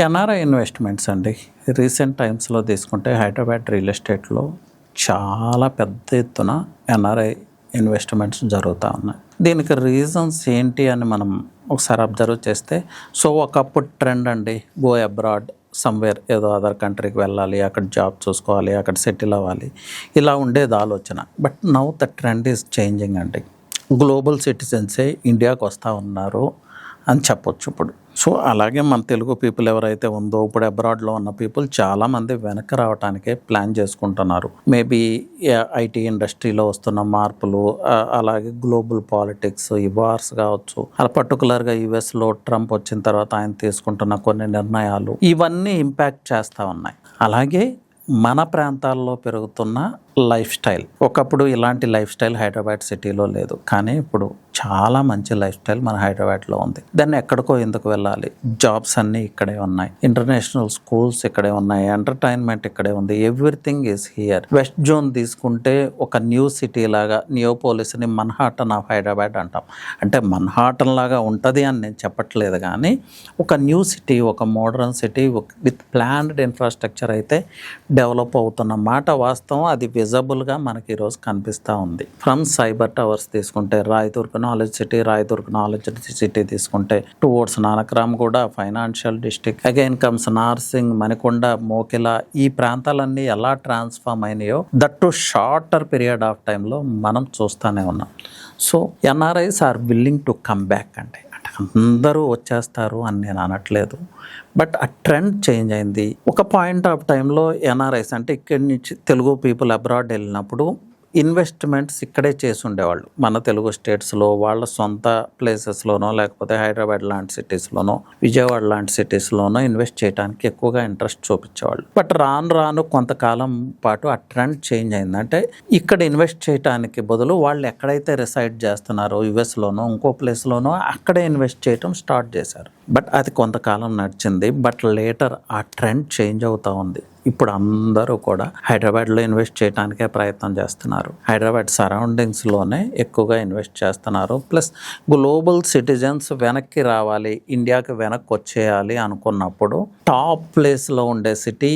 NRI investments అండి. Recent టైమ్స్లో తీసుకుంటే హైదరాబాద్ రియల్ ఎస్టేట్లో చాలా పెద్ద ఎత్తున ఎన్ఆర్ఐ ఇన్వెస్ట్మెంట్స్ జరుగుతూ ఉన్నాయి. దీనికి రీజన్స్ ఏంటి అని మనం ఒకసారి అబ్జర్వ్ చేస్తే, ఒకప్పుడు ట్రెండ్ అండి, గో అబ్రాడ్ సమ్వేర్, ఏదో అదర్ కంట్రీకి వెళ్ళాలి, అక్కడ జాబ్ చూసుకోవాలి, అక్కడ సెటిల్ అవ్వాలి, ఇలా ఉండేది ఆలోచన. But now the trend is changing అండి. గ్లోబల్ సిటిజన్సే ఇండియాకి వస్తూ ఉన్నారు అని చెప్పొచ్చు ఇప్పుడు. అలాగే మన తెలుగు పీపుల్ ఎవరైతే ఉందో, ఇప్పుడు అబ్రాడ్లో ఉన్న పీపుల్ చాలామంది వెనక్కి రావడానికే ప్లాన్ చేసుకుంటున్నారు. మేబీ ఐటీ ఇండస్ట్రీలో వస్తున్న మార్పులు, అలాగే గ్లోబల్ పాలిటిక్స్, ఈ వార్స్ కావచ్చు, అలా పర్టికులర్గా యుఎస్లో ట్రంప్ వచ్చిన తర్వాత ఆయన తీసుకుంటున్న కొన్ని నిర్ణయాలు, ఇవన్నీ ఇంపాక్ట్ చేస్తూ ఉన్నాయి. అలాగే మన ప్రాంతాల్లో పెరుగుతున్న లైఫ్ స్టైల్, ఒకప్పుడు ఇలాంటి లైఫ్ స్టైల్ హైదరాబాద్ సిటీలో లేదు, కానీ ఇప్పుడు చాలా మంచి లైఫ్ స్టైల్ మన హైదరాబాద్లో ఉంది. దాన్ని ఎక్కడికో ఎందుకు వెళ్ళాలి? జాబ్స్ అన్నీ ఇక్కడే ఉన్నాయి, ఇంటర్నేషనల్ స్కూల్స్ ఇక్కడే ఉన్నాయి, ఎంటర్టైన్మెంట్ ఇక్కడే ఉంది, everything is here. West zone తీసుకుంటే ఒక న్యూ సిటీ లాగా, నియోపోలిస్ని మన్హాటన్ ఆఫ్ హైదరాబాద్ అంటాం. అంటే మన్హాటన్ లాగా ఉంటుంది అని నేను చెప్పట్లేదు, కానీ ఒక న్యూ సిటీ, ఒక modern city with planned infrastructure అయితే డెవలప్ అవుతున్న మాట వాస్తవం. అది విజబుల్గా మనకి ఈరోజు కనిపిస్తూ ఉంది. ఫ్రమ్ సైబర్ టవర్స్ తీసుకుంటే Rayadurg knowledge city, Rayadurg knowledge city తీసుకుంటే టువర్డ్స్ నానక్రామ్ కూడా financial district, again comes Narsing, Manikonda, Mokila, ఈ ప్రాంతాలన్నీ ఎలా ట్రాన్స్ఫార్మ్ అయినాయో that to shorter period of టైంలో మనం చూస్తూనే ఉన్నాం. NRIs are willing to come back అంటే అందరూ వచ్చేస్తారు అని నేను అనట్లేదు, బట్ ఆ ట్రెండ్ చేంజ్ అయింది. ఒక పాయింట్ ఆఫ్ టైంలో ఎన్ఆర్ఐస్ అంటే ఇక్కడి నుంచి తెలుగు పీపుల్ అబ్రాడ్ వెళ్ళినప్పుడు ఇన్వెస్ట్మెంట్స్ ఇక్కడే చేసి ఉండేవాళ్ళు. మన తెలుగు స్టేట్స్లో వాళ్ళ సొంత ప్లేసెస్లోనో, లేకపోతే హైదరాబాద్ లాంటి సిటీస్లోనో, విజయవాడ లాంటి సిటీస్లోనో ఇన్వెస్ట్ చేయడానికి ఎక్కువగా ఇంట్రెస్ట్ చూపించేవాళ్ళు. బట్ రాను రాను కొంతకాలం పాటు ఆ ట్రెండ్ చేంజ్ అయింది. అంటే ఇక్కడ ఇన్వెస్ట్ చేయడానికి బదులు వాళ్ళు ఎక్కడైతే రిసైడ్ చేస్తున్నారో, యుఎస్లోనో ఇంకో ప్లేస్లోనో, అక్కడే ఇన్వెస్ట్ చేయడం స్టార్ట్ చేశారు. బట్ అది కొంతకాలం నడిచింది. బట్ లేటర్ ఆ ట్రెండ్ చేంజ్ అవుతూ ఉంది. ఇప్పుడు అందరూ కూడా హైదరాబాద్లో ఇన్వెస్ట్ చేయడానికే ప్రయత్నం చేస్తున్నారు. హైదరాబాద్ సరౌండింగ్స్లోనే ఎక్కువగా ఇన్వెస్ట్ చేస్తున్నారు. ప్లస్ గ్లోబల్ సిటిజన్స్ వెనక్కి రావాలి, ఇండియాకి వెనక్కి వచ్చేయాలి అనుకున్నప్పుడు టాప్ ప్లేస్లో ఉండే సిటీ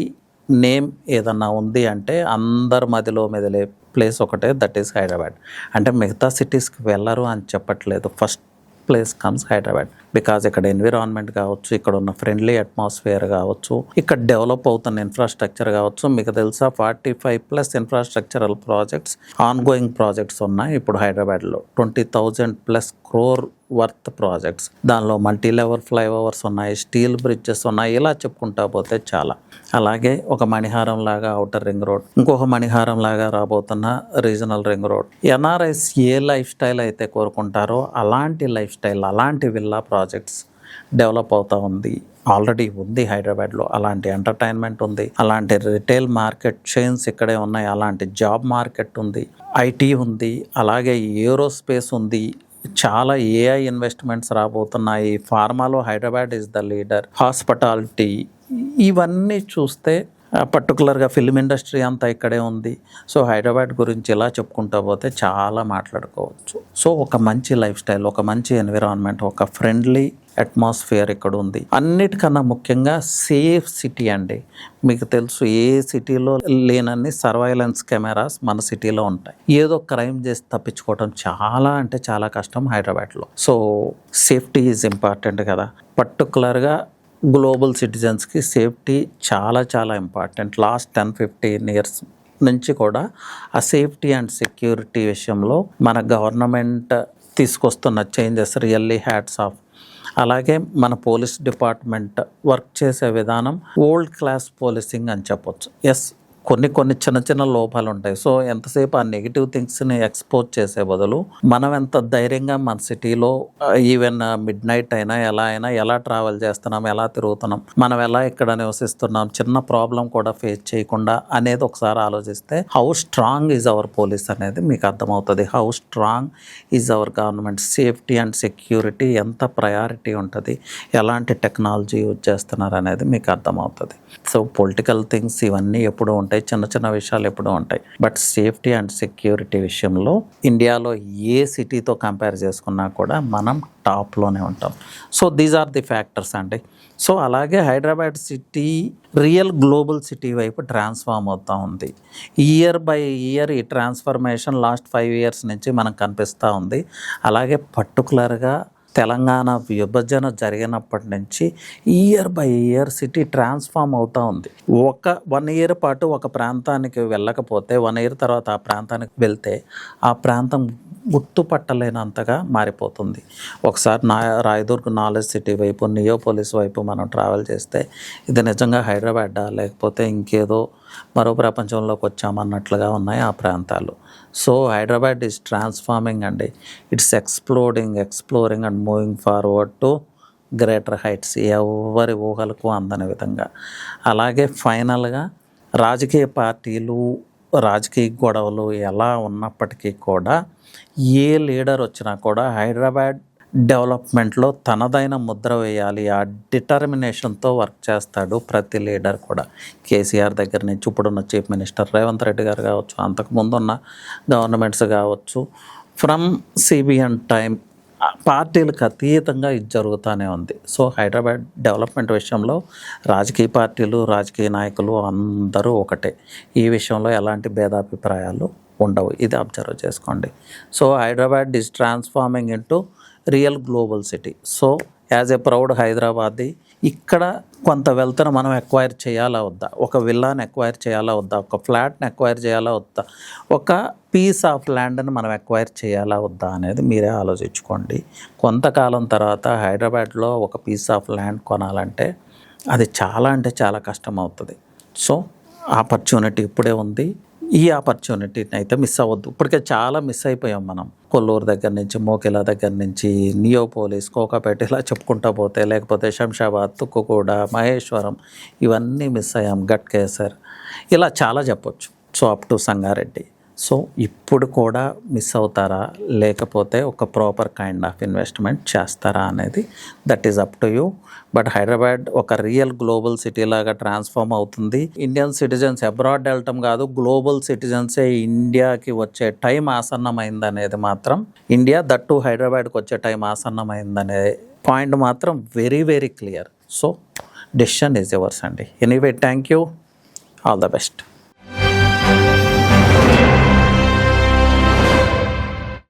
నేమ్ ఏదన్నా ఉంది అంటే అందరి మదిలో మెదిలే ప్లేస్ ఒకటే, దట్ ఈస్ హైదరాబాద్. అంటే మిగతా సిటీస్కి వెళ్ళరు అని చెప్పట్లేదు, first place comes Hyderabad. Because ఇక్కడ ఎన్విరాన్మెంట్ కావచ్చు, ఇక్కడ ఉన్న ఫ్రెండ్లీ అట్మాస్ఫియర్ కావచ్చు, ఇక్కడ డెవలప్ అవుతున్న ఇన్ఫ్రాస్ట్రక్చర్ కావచ్చు. మీకు తెలుసా 45+ ఇన్ఫ్రాస్ట్రక్చరల్ ప్రాజెక్ట్స్, ఆన్గోయింగ్ ప్రాజెక్ట్స్ ఉన్నాయి ఇప్పుడు హైదరాబాద్లో. 20,000+ crore వర్త్ ప్రాజెక్ట్స్. దానిలో మల్టీ లెవెల్ ఫ్లైఓవర్స్ ఉన్నాయి, స్టీల్ బ్రిడ్జెస్ ఉన్నాయి, ఇలా చెప్పుకుంటా పోతే చాలా. అలాగే ఒక మణిహారం లాగా ఔటర్ రింగ్ రోడ్, ఇంకొక మణిహారం లాగా రాబోతున్న రీజనల్ రింగ్ రోడ్. ఎన్ఆర్ఐస్ ఏ లైఫ్ స్టైల్ అయితే కోరుకుంటారో అలాంటి లైఫ్ స్టైల్, అలాంటి విల్లా ప్రాజెక్ట్స్ డెవలప్ అవుతూ ఉంది. ఆల్రెడీ ఉంది హైదరాబాద్లో. అలాంటి ఎంటర్టైన్మెంట్ ఉంది, అలాంటి రిటైల్ మార్కెట్ చైన్స్ ఇక్కడే ఉన్నాయి, అలాంటి జాబ్ మార్కెట్ ఉంది, ఐటీ ఉంది, అలాగే ఏరోస్పేస్ ఉంది, చాలా ఏఐ ఇన్వెస్ట్మెంట్స్ రాబోతున్నాయి. ఫార్మాలో Hyderabad is the leader, hospitality, ఇవన్నీ చూస్తే పర్టికులర్గా ఫిల్మ్ ఇండస్ట్రీ అంతా ఇక్కడే ఉంది. హైదరాబాద్ గురించి ఇలా చెప్పుకుంటూ పోతే చాలా మాట్లాడుకోవచ్చు. ఒక మంచి లైఫ్ స్టైల్, ఒక మంచి ఎన్విరాన్మెంట్, ఒక ఫ్రెండ్లీ అట్మాస్ఫియర్ ఇక్కడ ఉంది. అన్నిటికన్నా ముఖ్యంగా సేఫ్ సిటీ అండి. మీకు తెలుసు, ఏ సిటీలో లేనన్ని సర్వైలెన్స్ కెమెరాస్ మన సిటీలో ఉంటాయి. ఏదో క్రైమ్ చేసి తప్పించుకోవడం చాలా అంటే చాలా కష్టం హైదరాబాద్లో. సేఫ్టీ ఈజ్ ఇంపార్టెంట్ కదా. పర్టికులర్గా గ్లోబల్ సిటిజన్స్కి సేఫ్టీ చాలా చాలా ఇంపార్టెంట్. లాస్ట్ 10-15 years నుంచి కూడా ఆ సేఫ్టీ అండ్ సెక్యూరిటీ విషయంలో మన గవర్నమెంట్ తీసుకొస్తున్న చేంజెస్ రియల్లీ హ్యాట్స్ ఆఫ్. అలాగే మన పోలీస్ డిపార్ట్మెంట్ వర్క్ చేసే విధానం వరల్డ్ క్లాస్ పోలీసింగ్ అని చెప్పొచ్చు. ఎస్, కొన్ని చిన్న చిన్న లోపాలు ఉంటాయి. ఎంతసేపు ఆ నెగిటివ్ థింగ్స్ని ఎక్స్పోజ్ చేసే బదులు మనం ఎంత ధైర్యంగా మన సిటీలో ఈవెన్ మిడ్-నైట్ అయినా ఎలా ట్రావెల్ చేస్తున్నాం, ఎలా తిరుగుతున్నాం, మనం ఎలా ఇక్కడ నివసిస్తున్నాం, చిన్న ప్రాబ్లం కూడా ఫేస్ చేయకుండా అనేది ఒకసారి ఆలోచిస్తే how strong is our police అనేది మీకు అర్థమవుతుంది. How strong is our government. Safety and security ఎంత ప్రయారిటీ ఉంటుంది, ఎలాంటి టెక్నాలజీ యూజ్ చేస్తున్నారు అనేది మీకు అర్థమవుతుంది. పొలిటికల్ థింగ్స్ ఇవన్నీ ఎప్పుడు ఉంటాయి, ఉంటాయి, చిన్న చిన్న విషయాలు ఎప్పుడూ ఉంటాయి. బట్ సేఫ్టీ అండ్ సెక్యూరిటీ విషయంలో ఇండియాలో ఏ సిటీతో కంపేర్ చేసుకున్నా కూడా మనం టాప్లోనే ఉంటాం. So these are the factors అండి. సో అలాగే Hyderabad city real global city వైపు ట్రాన్స్ఫార్మ్ అవుతూ ఉంది. ఇయర్ బై ఇయర్ ఈ ట్రాన్స్ఫర్మేషన్ లాస్ట్ 5 years నుంచి మనకు కనిపిస్తూ ఉంది. అలాగే పర్టికులర్గా తెలంగాణ విభజన జరిగినప్పటి నుంచి year by year city transform అవుతూ ఉంది. 1 year పాటు ఒక ప్రాంతానికి వెళ్ళకపోతే 1 year తర్వాత ఆ ప్రాంతానికి వెళ్తే ఆ ప్రాంతం గుర్తుపట్టలేనంతగా మారిపోతుంది. ఒకసారి రాయదుర్గ్ నాలెడ్జ్ సిటీ వైపు, నియోపోలిస్ వైపు మనం ట్రావెల్ చేస్తే ఇది నిజంగా హైదరాబాదా లేకపోతే ఇంకేదో మరో ప్రపంచంలోకి వచ్చామన్నట్లుగా ఉన్నాయి ఆ ప్రాంతాలు. సో హైదరాబాద్ ఈజ్ ట్రాన్స్ఫార్మింగ్ అండి. It's exploring and moving forward to greater heights, ఎవరి ఊహలకు అందని విధంగా. అలాగే ఫైనల్గా రాజకీయ పార్టీలు, రాజకీయ గొడవలు ఎలా ఉన్నప్పటికీ కూడా ఏ లీడర్ వచ్చినా కూడా హైదరాబాద్ డెవలప్మెంట్లో తనదైన ముద్ర వేయాలి, ఆ డిటర్మినేషన్తో వర్క్ చేస్తాడు ప్రతి లీడర్ కూడా. కేసీఆర్ దగ్గర నుంచి ఇప్పుడున్న చీఫ్ మినిస్టర్ రేవంత్ రెడ్డి గారు కావచ్చు, అంతకుముందున్న గవర్నమెంట్స్ కావచ్చు, ఫ్రమ్ సిబిఎన్ టైం పార్టీలకు అతీతంగా ఇది జరుగుతూనే ఉంది. సో హైదరాబాద్ డెవలప్మెంట్ విషయంలో రాజకీయ పార్టీలు, రాజకీయ నాయకులు అందరూ ఒకటే. ఈ విషయంలో ఎలాంటి భేదాభిప్రాయాలు ఉండవు. ఇది అబ్జర్వ్ చేసుకోండి. So Hyderabad is transforming into real global city. So as a proud Hyderabadi ఇక్కడ కొంత వెల్త్ను మనం ఎక్వైర్ చేయాలా వద్దా, ఒక విల్లాని ఎక్వైర్ చేయాలా వద్దా, ఒక ఫ్లాట్ని ఎక్వైర్ చేయాలా వద్దా, ఒక పీస్ ఆఫ్ ల్యాండ్ని మనం ఎక్వైర్ చేయాలా వద్దా అనేది మీరే ఆలోచించుకోండి. కొంతకాలం తర్వాత హైదరాబాద్లో ఒక పీస్ ఆఫ్ ల్యాండ్ కొనాలంటే అది చాలా అంటే చాలా కష్టం అవుతుంది. సో ఆపర్చునిటీ ఇప్పుడే ఉంది. ఈ ఆపర్చునిటీని అయితే మిస్ అవ్వద్దు. ఇప్పటికే చాలా మిస్ అయిపోయాం మనం. కొల్లూరు దగ్గర నుంచి, మోకిలా దగ్గర నుంచి, నియోపోలిస్, కోకాపేట ఇలా చెప్పుకుంటూ పోతే, లేకపోతే శంషాబాద్, తుక్కుగూడ, మహేశ్వరం ఇవన్నీ మిస్ అయ్యాం, గట్కేసర్ ఇలా చాలా చెప్పొచ్చు. So up to Sangareddy. So ఇప్పుడు కూడా మిస్ అవుతారా, లేకపోతే ఒక ప్రాపర్ కైండ్ ఆఫ్ ఇన్వెస్ట్మెంట్ చేస్తారా అనేది that is up to you. But Hyderabad ఒక రియల్ గ్లోబల్ సిటీ లాగా ట్రాన్స్ఫార్మ్ అవుతుంది. ఇండియన్ సిటిజన్స్ అబ్రాడ్ వెళ్ళటం కాదు, గ్లోబల్ సిటిజన్సే ఇండియాకి వచ్చే టైం ఆసన్నమైందనేది మాత్రం, ఇండియా దట్టు హైదరాబాద్కి వచ్చే టైం ఆసన్నమైందనే పాయింట్ మాత్రం very very clear. So decision is yours అండి. Anyway, thank you, all the best.